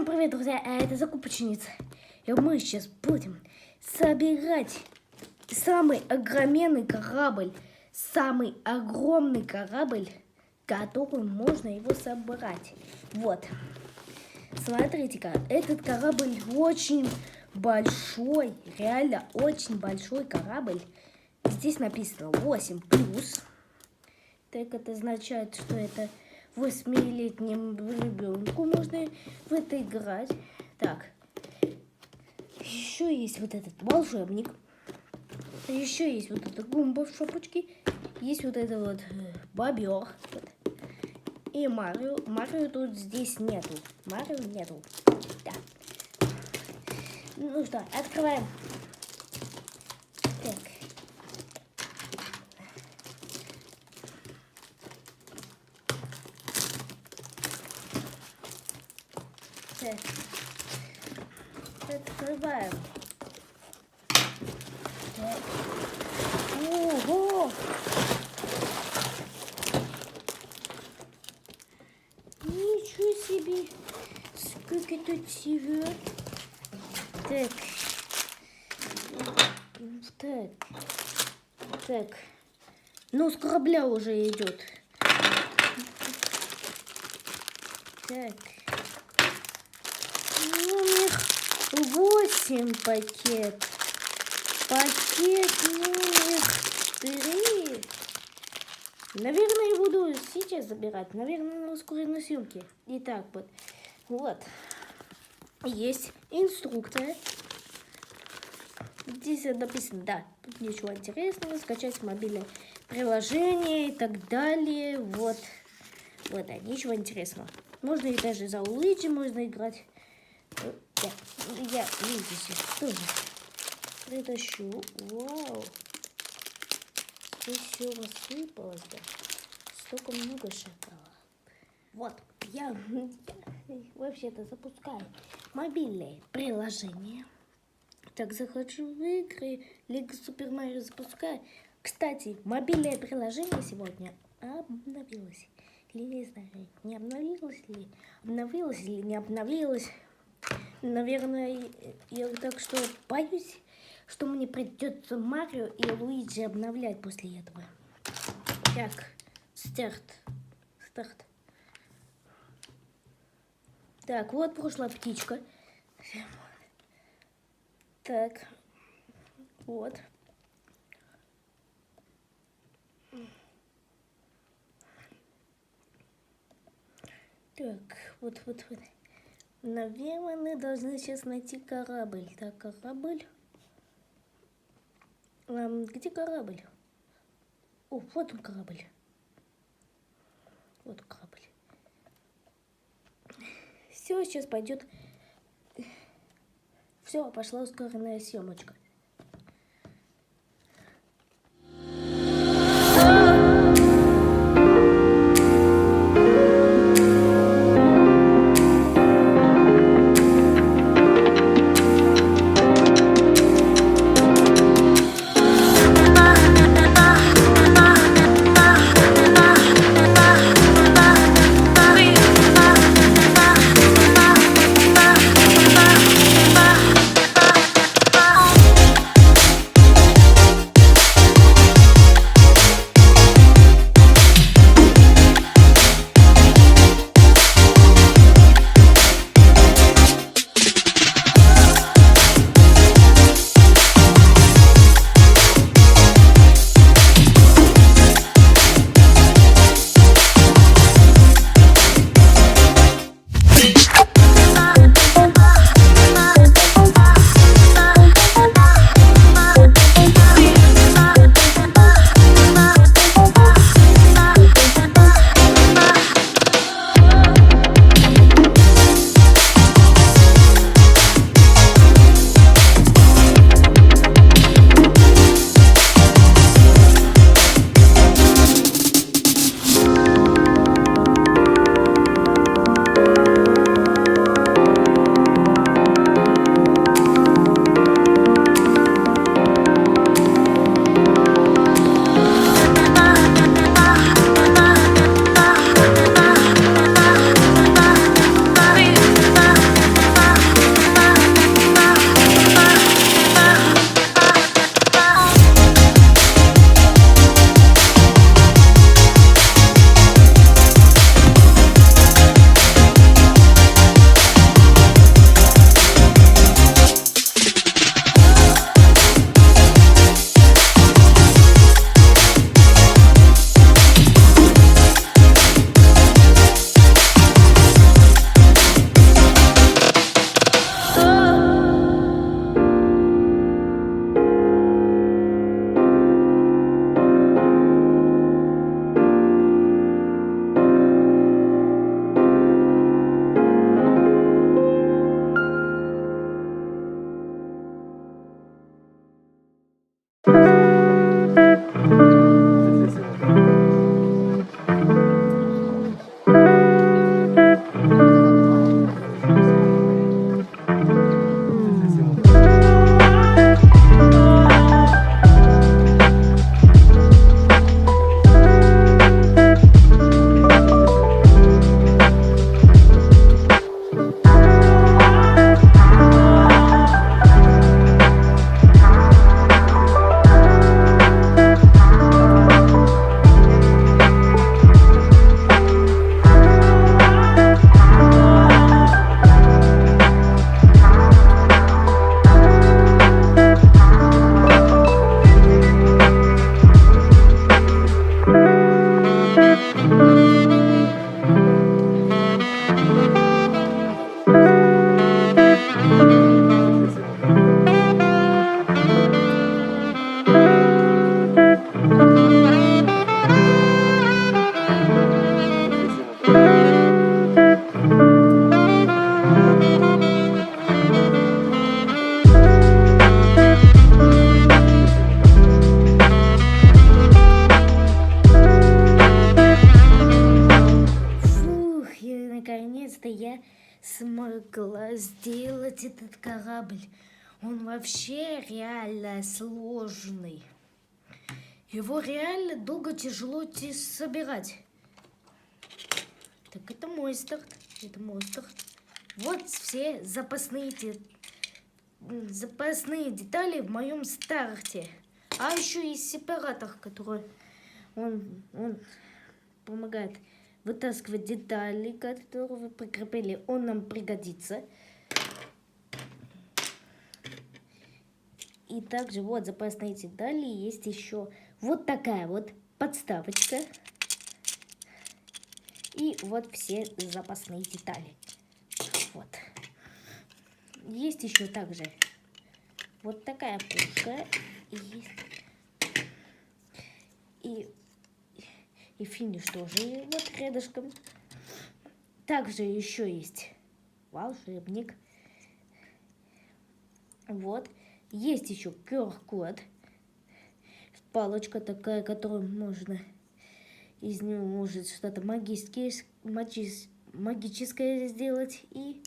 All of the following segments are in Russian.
Всем привет, друзья! Это Закупочница. И мы сейчас будем собирать самый огроменный корабль. Самый огромный корабль, который можно его собрать. Вот. Смотрите-ка, этот корабль очень большой. Реально очень большой корабль. Здесь написано 8+. Так это означает, что это 8-летнему ребенку можно в это играть. Так, еще есть вот этот волшебник. Еще есть вот эта гумба в шапочке. Есть вот это вот бобер. Вот. И Марио. Марио тут здесь нету. Марио нету. Да. Ну что, открываем. Так. Так. Открываем. Так. Ого! Ничего себе! Сколько тут всего! Так. Так. Так. Ну, с корабля уже идет. Так. Номер 8 пакет. Пакет номер 3. Наверное, я буду сейчас забирать. Наверное, на ускоренной съемке. Итак, вот. Есть инструкция. Здесь написано, да, тут ничего интересного. Скачать мобильное приложение и так далее. Вот. Вот, да, ничего интересного. Можно и даже за Луиджи можно играть. Я видите, тоже притащу. Вау. Здесь все рассыпалось, да. Столько много шоколада. Вот, я вообще-то запускаю мобильное приложение. Так, захожу в игры, Лего Супер Марио запускаю. Кстати, мобильное приложение сегодня обновилось. Или не знаю, не обновилось ли? Обновилось или не обновилось? Наверное, я так что боюсь, что мне придется Марио и Луиджи обновлять после этого. Так, старт. Так, вот прошла птичка. Так, вот. Так, вот. Наверное, мы должны сейчас найти корабль. Так, корабль. Где корабль? О, вот он корабль. Вот корабль. Все, сейчас пойдет. Все, пошла ускоренная съемочка. наконец-то я смогла сделать этот корабль. Он вообще реально сложный. Его реально долго тяжело собирать. Так, это мой старт. Это мой старт. Вот все запасные детали в моем старте. А еще есть сепаратор, который он помогает вытаскивать детали, которые вы прикрепили. Он нам пригодится. И также вот запасные детали. Есть еще вот такая вот подставочка. И вот все запасные детали. Вот. Есть еще также вот такая пушка. И финиш тоже вот рядышком. Также еще есть волшебник. Вот. Есть еще QR-код. Палочка такая, которую можно... Из него может что-то магическое сделать. И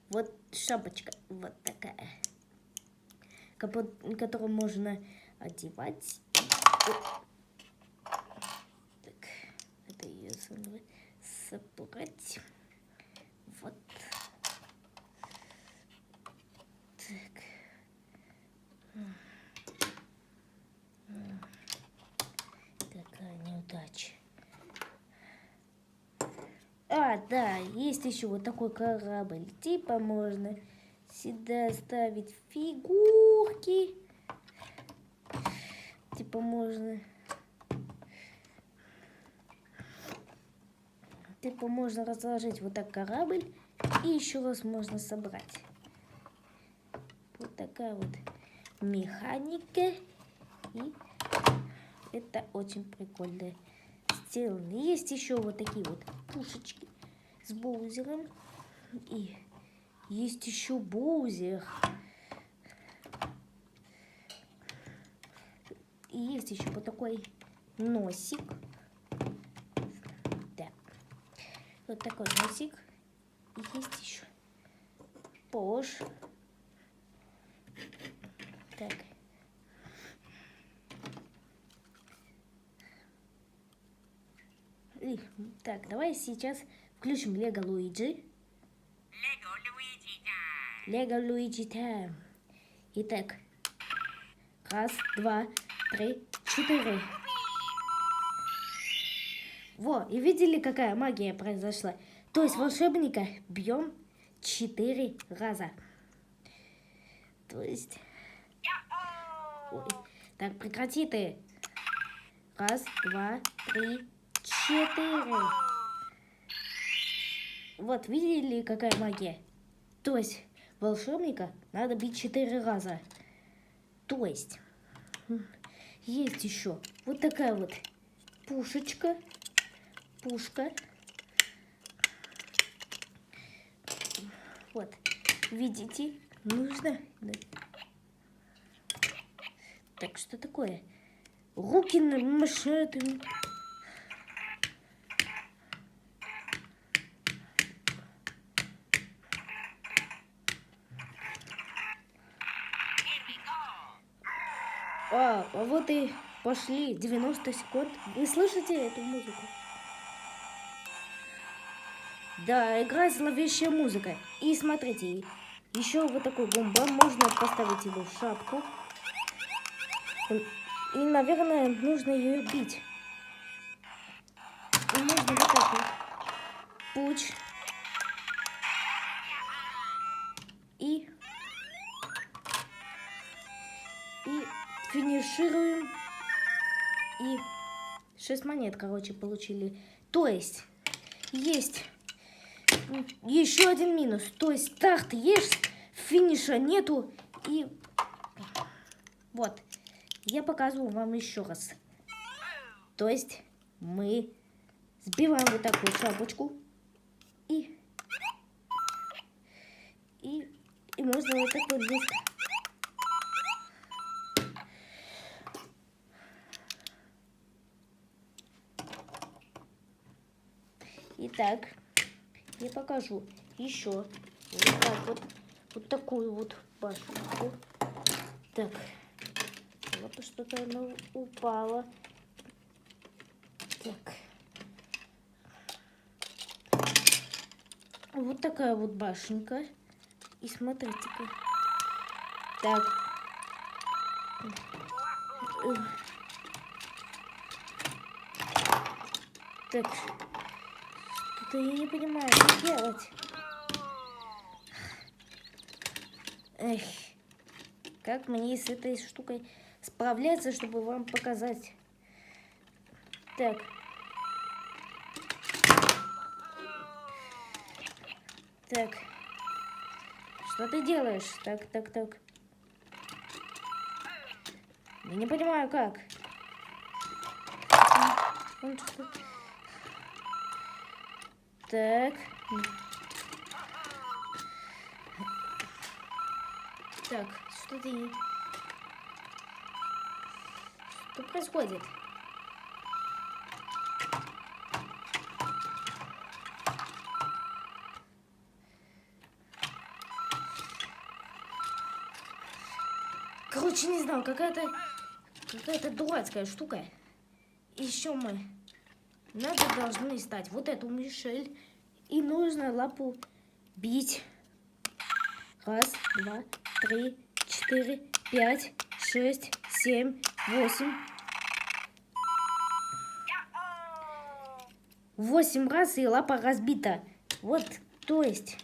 вот шапочка вот такая, которую можно одевать. Так, это ее собрать. Вот. Так. Какая неудача. А, да, есть еще вот такой корабль. Типа можно сюда ставить фигурки. Типа можно разложить вот так корабль. И еще раз можно собрать. Вот такая вот механика. И это очень прикольно сделано. Есть еще вот такие вот пушечки с Боузером. И есть еще Боузер. И есть еще вот такой носик. Да. Вот такой носик. И есть еще Пош. Так. Так, давай сейчас включим Лего Луиджи. Лего Луиджи Тайм. Итак. 1, 2, 3, 4. Во, и видели, какая магия произошла? То есть волшебника бьем 4 раза. То есть... Ой. Так, прекрати ты. 1, 2, 3, 4. Вот, видели, какая магия? То есть волшебника надо бить 4 раза. То есть есть еще вот такая вот пушка. Вот, видите, нужно... Так, что такое? Руки мешают. А вот и пошли 90 секунд. Вы слышите эту музыку? Да, играет зловещая музыка. И смотрите, еще вот такой бомба. Можно поставить его в шапку. И, наверное, нужно ее бить. И можно вот так вот. Пуч. И финишируем. И 6 монет, короче, получили. То есть еще один минус. То есть старт есть, финиша нету. И вот, я показываю вам еще раз. То есть мы сбиваем вот такую шапочку. И можно вот так вот здесь. Итак, я покажу еще. Вот так вот. Вот такую вот башенку. Так. Вот что-то оно упало. Так. Вот такая вот башенка. И смотрите-ка. Так. Так. Что-то я не понимаю, что делать. Эх. Как мне с этой штукой справляться, чтобы вам показать. Так. Так. Что ты делаешь? Так. Я не понимаю, как. Так. Так, что ты... Что происходит? Короче, не знаю, какая-то дурацкая штука. Еще мы должны стать вот эту Мишель. И нужно лапу бить. 1, 2, 3, 4, 5, 6, 7, 8. 8 раз и лапа разбита. Вот, то есть.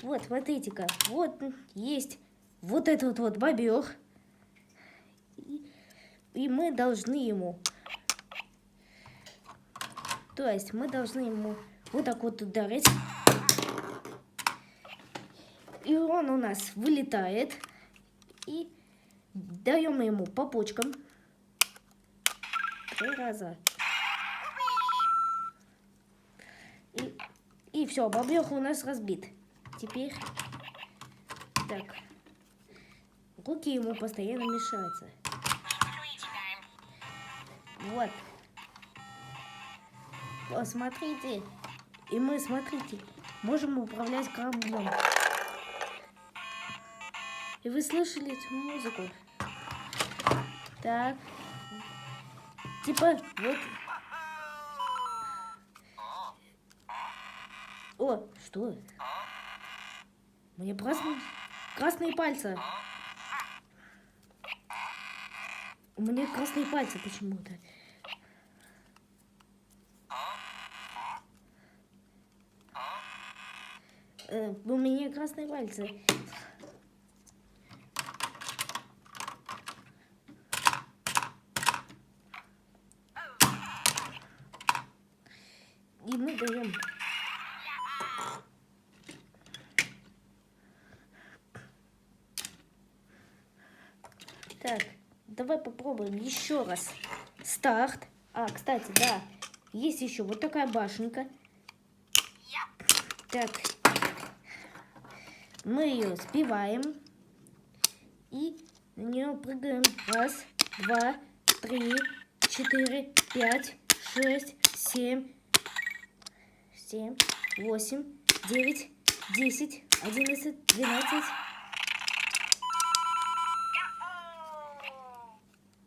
Вот, смотрите-ка. Вот есть вот этот вот бобер. И мы должны ему... То есть мы должны ему вот так вот ударить. И он у нас вылетает. И даем ему по почкам. 3 раза. И все, бобер у нас разбит. Теперь... Так. Руки ему постоянно мешаются. Вот. Посмотрите. И мы, смотрите, можем управлять кораблем. И вы слышали эту музыку? Так. Типа, вот. О, что? Мне красные пальцы. У меня красные пальцы почему-то. У меня красные пальцы. И мы даем. Так, давай попробуем еще раз. Старт. А, кстати, да, есть еще вот такая башенка. Так, мы ее сбиваем и на нее прыгаем. 1, 2, 3, 4, 5, 6, 7, 8, 9, 10, 11, 12.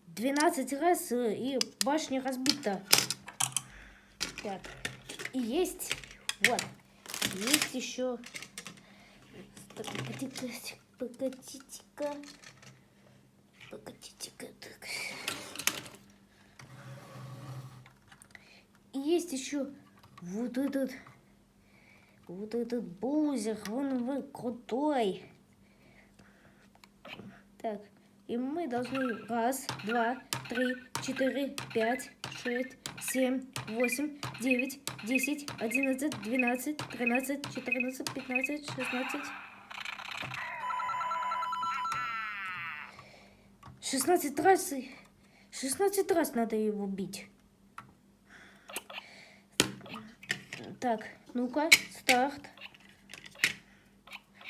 12 раз и башня разбита. Так, и есть, вот, есть еще. Погодите-ка. Так. И есть еще вот этот бузер, он крутой. Так, и мы должны 1, 2, 3, 4, 5, 6, 7, 8, 9, 10, 11, 12, 13, 14, 15, 16. 16 раз надо его бить. Так, ну-ка, старт.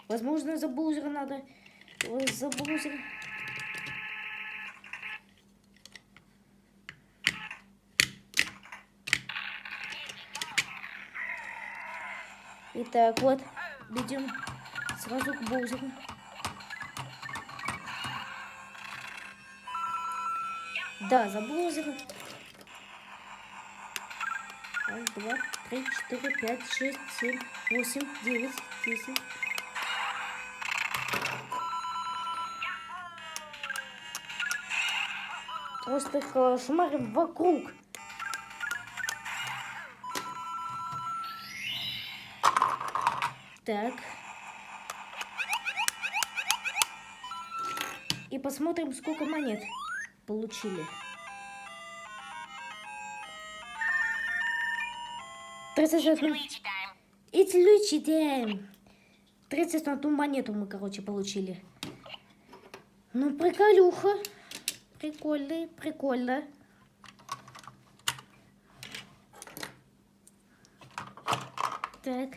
Возможно, за бузера надо. За бузера. Итак, вот, идем сразу к Боузеру. Да, за Боузером. Раз, два, три, четыре, пять, шесть, семь, восемь, девять, 10. Просто кошмарим вокруг. Так. И посмотрим, сколько монет получили. 31. It's Luigi time. 31 монету мы, короче, получили. Ну, приколюха. Прикольно, прикольно. Так.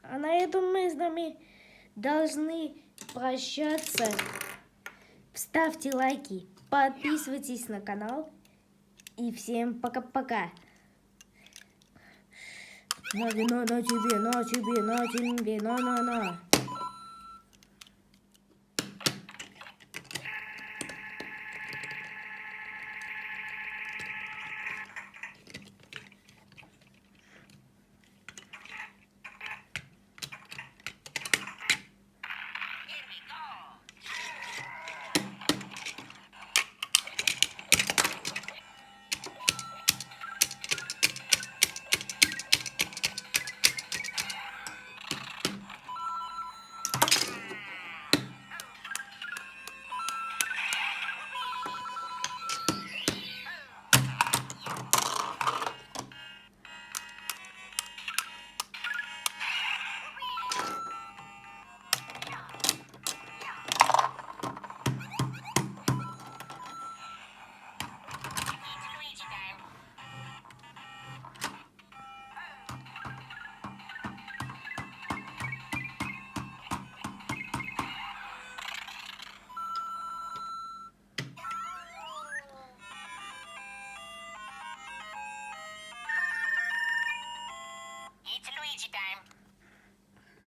А на этом мы с вами должны прощаться. Ставьте лайки, подписывайтесь на канал. И всем пока-пока. На тебе, на тебе, на тебе, на. It's Luigi time.